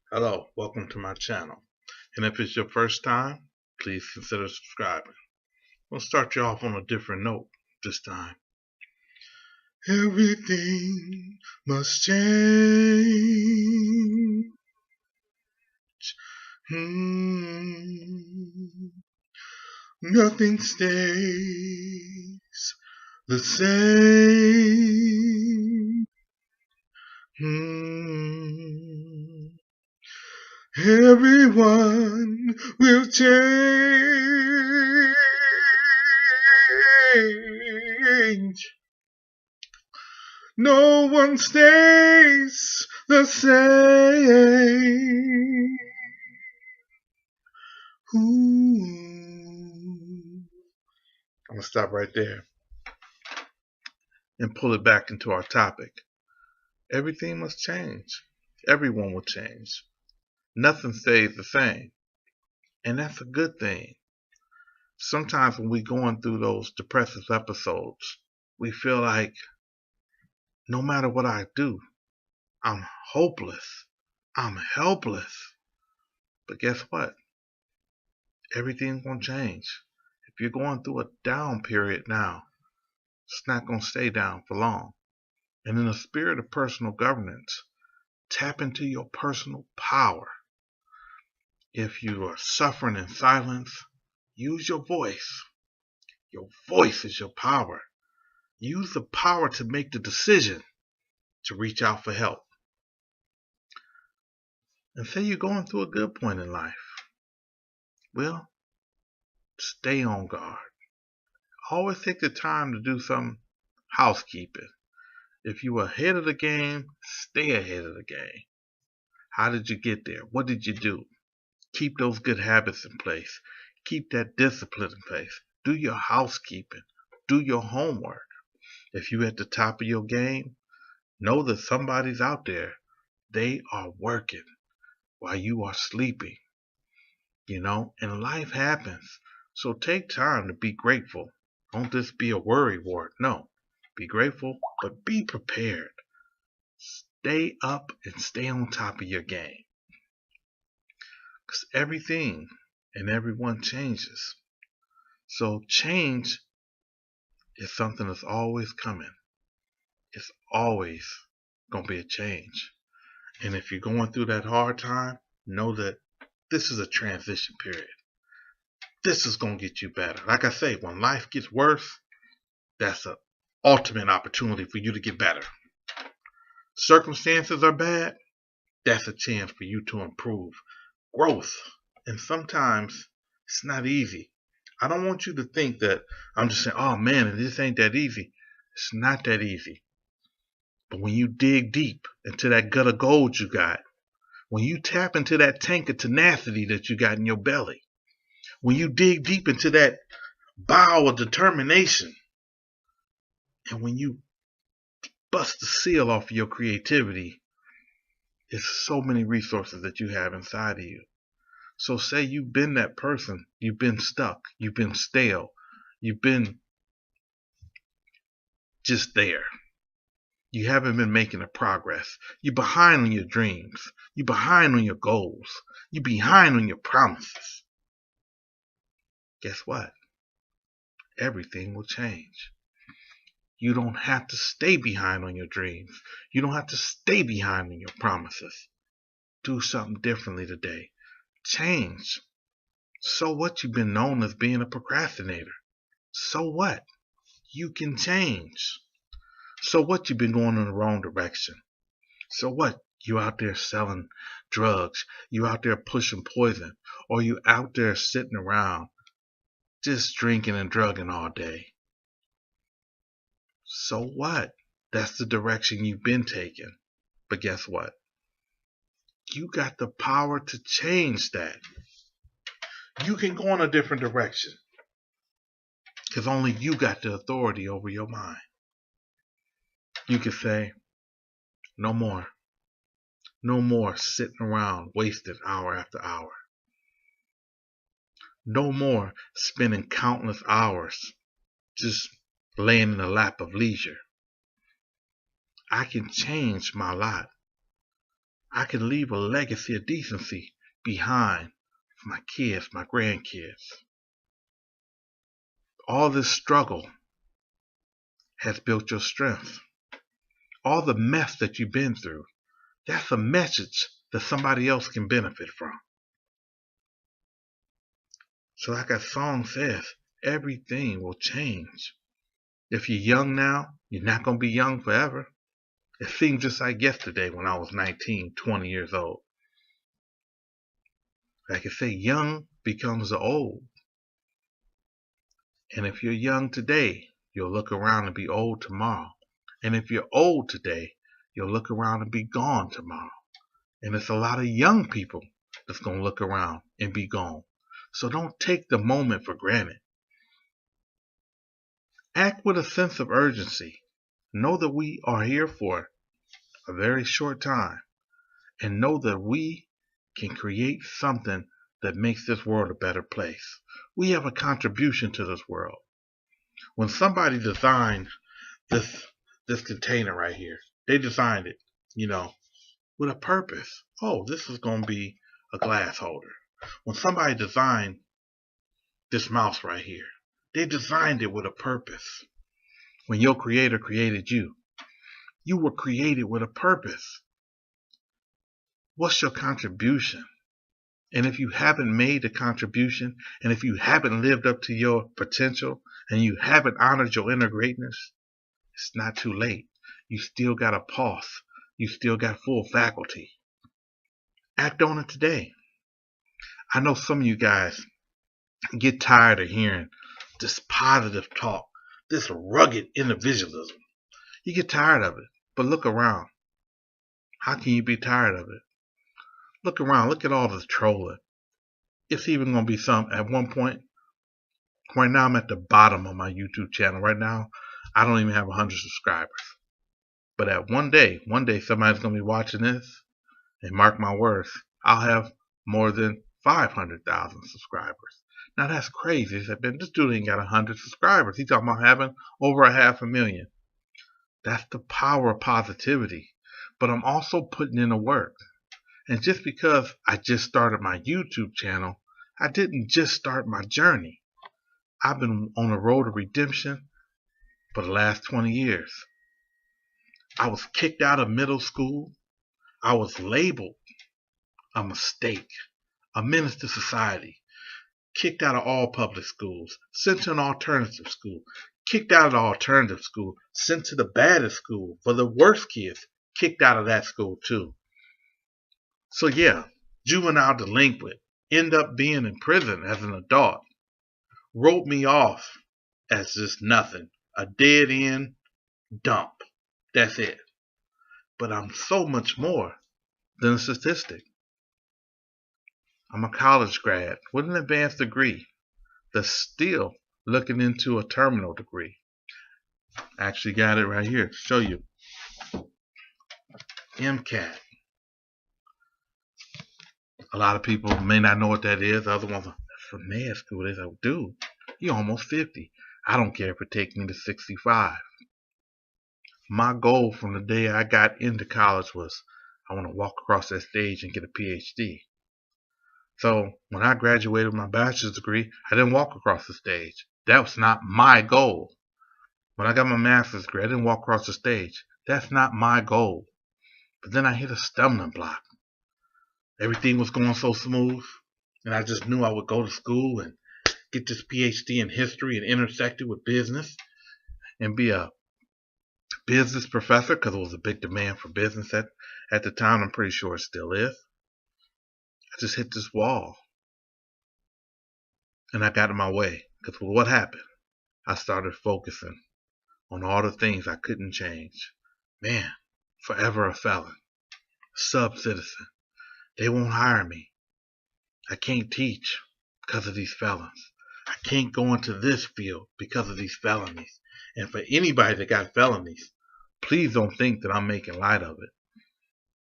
Hello, welcome to my channel. And if it's your first time, please consider subscribing. We'll start you off on a different note this time. Everything must change. Nothing stays the same. Everyone will change. No one stays the same. I'm going to stop right there and pull it back into our topic. Everything must change. Everyone will change. Nothing stays the same. And that's a good thing. Sometimes when we're going through those depressive episodes, we feel like no matter what I do, I'm hopeless. I'm helpless. But guess what? Everything's going to change. If you're going through a down period now, it's not going to stay down for long. And in the spirit of personal governance, tap into your personal power. If you are suffering in silence, use your voice. Your voice is your power. Use the power to make the decision to reach out for help. And say you're going through a good point in life. Well, stay on guard. Always take the time to do some housekeeping. If you were ahead of the game, stay ahead of the game. How did you get there? What did you do? Keep those good habits in place. Keep that discipline in place. Do your housekeeping. Do your homework. If you're at the top of your game, know that somebody's out there. They are working while you are sleeping. And life happens. So take time to be grateful. Don't just be a worry wart. No. Be grateful, but be prepared. Stay up and stay on top of your game. Because everything and everyone changes. So change is something that's always coming. It's always going to be a change. And if you're going through that hard time, know that this is a transition period. This is going to get you better. Like I say, when life gets worse, that's an ultimate opportunity for you to get better. Circumstances are bad, that's a chance for you to improve. Growth. And sometimes it's not easy. I don't want you to think that I'm just saying, oh man, this ain't that easy. It's not that easy. But when you dig deep into that gut of gold you got, when you tap into that tank of tenacity that you got in your belly, when you dig deep into that bow of determination, and when you bust the seal off of your creativity, there's so many resources that you have inside of you. So say you've been that person, you've been stuck, you've been stale, you've been just there. You haven't been making a progress. You're behind on your dreams. You're behind on your goals. You're behind on your promises. Guess what? Everything will change. You don't have to stay behind on your dreams. You don't have to stay behind on your promises. Do something differently today. Change. So what? You've been known as being a procrastinator. So what? You can change. So what? You've been going in the wrong direction. So what? You out there selling drugs. You out there pushing poison. Or you out there sitting around just drinking and drugging all day. So what? That's the direction you've been taking. But guess what? You got the power to change that. You can go in a different direction. Because only you got the authority over your mind. You can say, no more. No more sitting around wasted hour after hour. No more spending countless hours just laying in the lap of leisure. I can change my lot. I can leave a legacy of decency behind for my kids, my grandkids. All this struggle has built your strength. All the mess that you've been through, that's a message that somebody else can benefit from. So like that song says, everything will change. If you're young now, you're not going to be young forever. It seems just like yesterday when I was 19, 20 years old. Like I say, young becomes old. And if you're young today, you'll look around and be old tomorrow. And if you're old today, you'll look around and be gone tomorrow. And it's a lot of young people that's going to look around and be gone. So don't take the moment for granted. Act with a sense of urgency. Know that we are here for a very short time. And know that we can create something that makes this world a better place. We have a contribution to this world. When somebody designed this container right here, they designed it, with a purpose. Oh, this is going to be a glass holder. When somebody designed this mouse right here, they designed it with a purpose. When your creator created you, you were created with a purpose. What's your contribution? And if you haven't made a contribution, and if you haven't lived up to your potential, and you haven't honored your inner greatness, it's not too late. You still got a pulse. You still got full faculty. Act on it today. I know some of you guys get tired of hearing this positive talk, this rugged individualism. You get tired of it, but look around. How can you be tired of it? Look around. Look at all the trolling. It's even going to be some at one point. Right now, I'm at the bottom of my YouTube channel. Right now, I don't even have 100 subscribers. But at one day somebody's going to be watching this, and mark my words, I'll have more than 500,000 subscribers. Now that's crazy. This dude ain't got 100 subscribers. He's talking about having over 500,000. That's the power of positivity. But I'm also putting in the work. And just because I just started my YouTube channel, I didn't just start my journey. I've been on the road to redemption for the last 20 years. I was kicked out of middle school. I was labeled a mistake, a menace to society, kicked out of all public schools, sent to an alternative school, kicked out of the alternative school, sent to the baddest school for the worst kids, kicked out of that school too. So yeah, juvenile delinquent, end up being in prison as an adult, wrote me off as just nothing, a dead end dump. That's it. But I'm so much more than a statistic. I'm a college grad with an advanced degree that's still looking into a terminal degree. I actually got it right here to show you. MCAT. A lot of people may not know what that is. The other ones are from med school. They say, dude, you're almost 50. I don't care if it takes me to 65. My goal from the day I got into college was I want to walk across that stage and get a PhD. So when I graduated with my bachelor's degree, I didn't walk across the stage. That was not my goal. When I got my master's degree, I didn't walk across the stage. That's not my goal. But then I hit a stumbling block. Everything was going so smooth, and I just knew I would go to school and get this PhD in history and intersect it with business and be a business professor, because it was a big demand for business at the time. I'm pretty sure it still is. I just hit this wall, and I got in my way. Because what happened? I started focusing on all the things I couldn't change. Man, forever a felon, sub-citizen. They won't hire me. I can't teach because of these felons. I can't go into this field because of these felonies. And for anybody that got felonies, please don't think that I'm making light of it.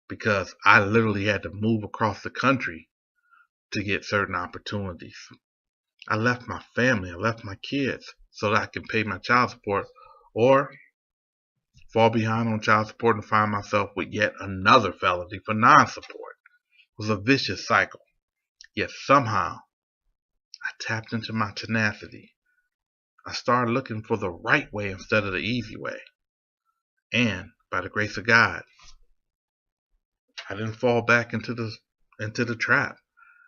Because I literally had to move across the country to get certain opportunities. I left my family, I left my kids so that I can pay my child support or fall behind on child support, and find myself with yet another felony for non-support. It was a vicious cycle. Yet somehow, I tapped into my tenacity. I started looking for the right way instead of the easy way. And by the grace of God, I didn't fall back into the trap.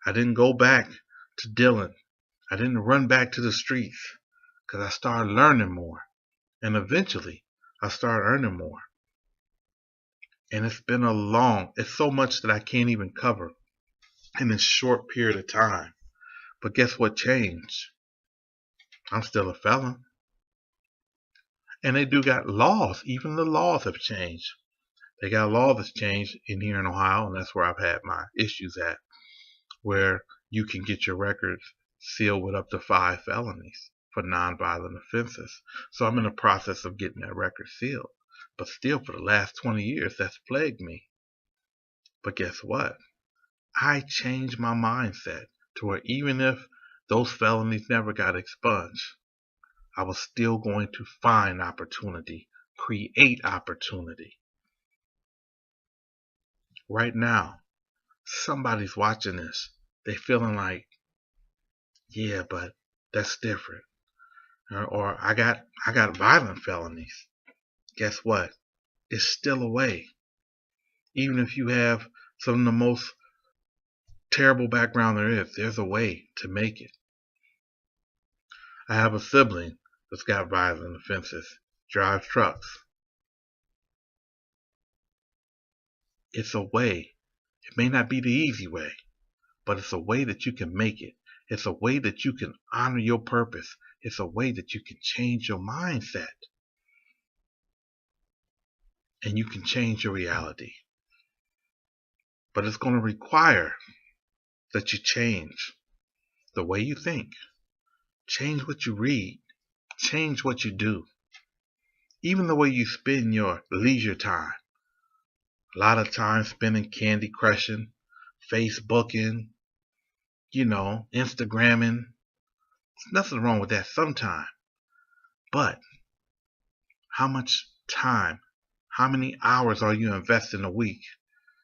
I didn't go back to dealing. I didn't run back to the streets, because I started learning more. And eventually, I started earning more. And it's so much that I can't even cover in this short period of time. But guess what changed? I'm still a felon. And they do got laws. Even the laws have changed. They got a law that's changed in here in Ohio, and that's where I've had my issues at, where you can get your records sealed with up to 5 felonies for nonviolent offenses. So I'm in the process of getting that record sealed. But still, for the last 20 years, that's plagued me. But guess what? I changed my mindset to where even if those felonies never got expunged, I was still going to find opportunity, create opportunity. Right now, somebody's watching this. They feeling like, yeah, but that's different. Or I got violent felonies. Guess what? It's still a way. Even if you have some of the most terrible background there is, there's a way to make it. I have a sibling that's got violent offenses, drives trucks. It's a way. It may not be the easy way, but it's a way that you can make it. It's a way that you can honor your purpose. It's a way that you can change your mindset. And you can change your reality. But it's going to require that you change the way you think. Change what you read. Change what you do. Even the way you spend your leisure time. A lot of time spending candy crushing, Facebooking, Instagramming. There's nothing wrong with that sometimes. But how much time, how many hours are you investing a week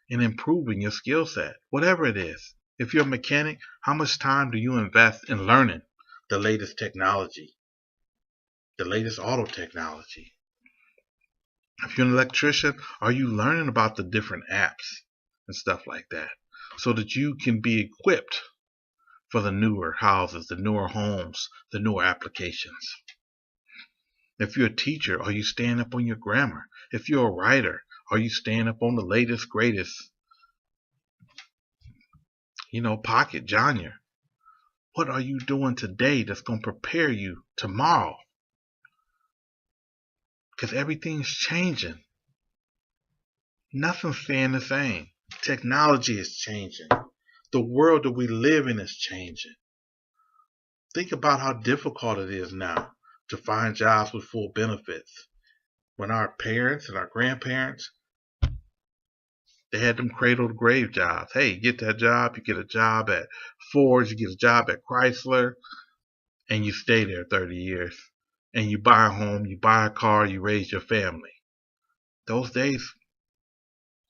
in improving your skill set? Whatever it is. If you're a mechanic, how much time do you invest in learning the latest technology, the latest auto technology? If you're an electrician, are you learning about the different apps and stuff like that so that you can be equipped for the newer houses, the newer homes, the newer applications? If you're a teacher, are you staying up on your grammar? If you're a writer, are you staying up on the latest, greatest, pocket genre? What are you doing today that's going to prepare you tomorrow? Because everything's changing. Nothing's staying the same. Technology is changing. The world that we live in is changing. Think about how difficult it is now to find jobs with full benefits. When our parents and our grandparents, they had them cradle to grave jobs. Hey, you get that job, you get a job at Ford, you get a job at Chrysler, and you stay there 30 years. And you buy a home, you buy a car, you raise your family. Those days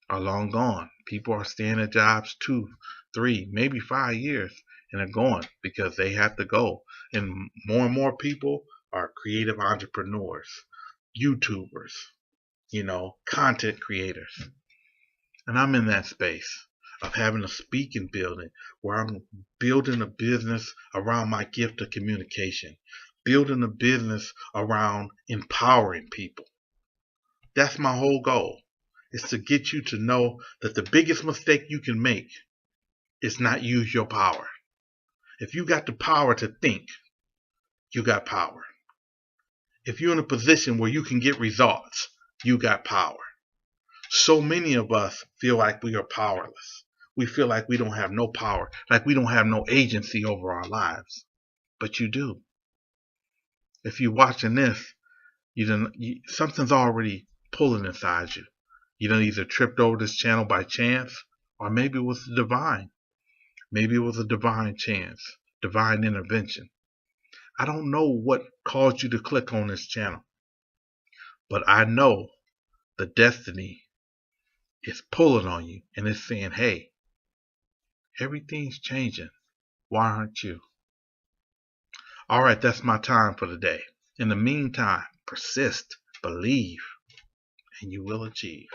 are long gone. People are staying at jobs 2, 3, maybe 5 years, and they're going because they have to go. And more people are creative entrepreneurs, YouTubers, content creators. And I'm in that space of having a speaking building where I'm building a business around my gift of communication, building a business around empowering people. That's my whole goal, is to get you to know that the biggest mistake you can make is not use your power. If you got the power to think, you got power. If you're in a position where you can get results, you got power. So many of us feel like we are powerless. We feel like we don't have no power, like we don't have no agency over our lives. But you do. If you're watching this, something's already pulling inside you. You done either tripped over this channel by chance, or maybe it was divine. Maybe it was a divine chance, divine intervention. I don't know what caused you to click on this channel, but I know the destiny is pulling on you and it's saying, hey, everything's changing. Why aren't you? All right, that's my time for the day. In the meantime, persist, believe, and you will achieve.